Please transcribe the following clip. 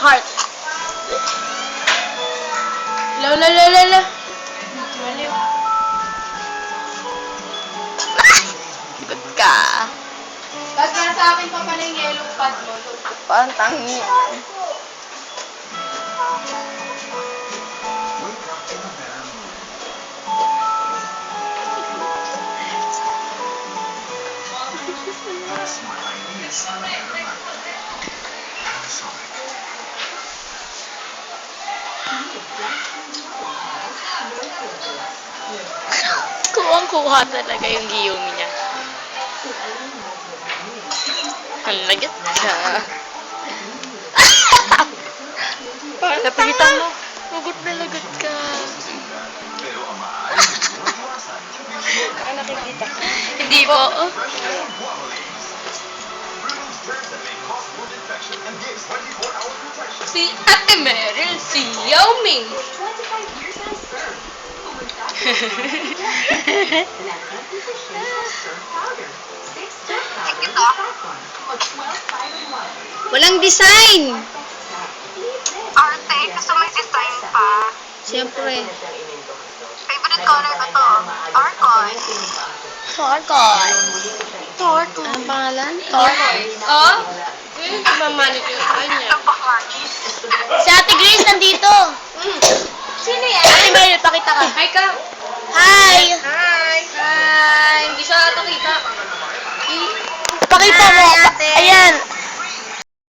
heart. La. Good ka. Tapos nasa akin pa pala yung yellow pad mo. Parang tangi. Kuwang-kuha talaga yung Giyumi niya. Ang lagat ka. Lapitan mo. Lagot na lagot ka. Baka nakikita ko. Hindi po. Si Ate Meryl, si Yao Ming. Walang design. Arte, gusto mo yung design pa? Siyempre. Favorite color ko to. Turquoise. Torkoy. Anong pangalan? Torkoy. Oh? Yun yung nagmamanicure sa kanya. Napakanis. Si Ate Grace nandito.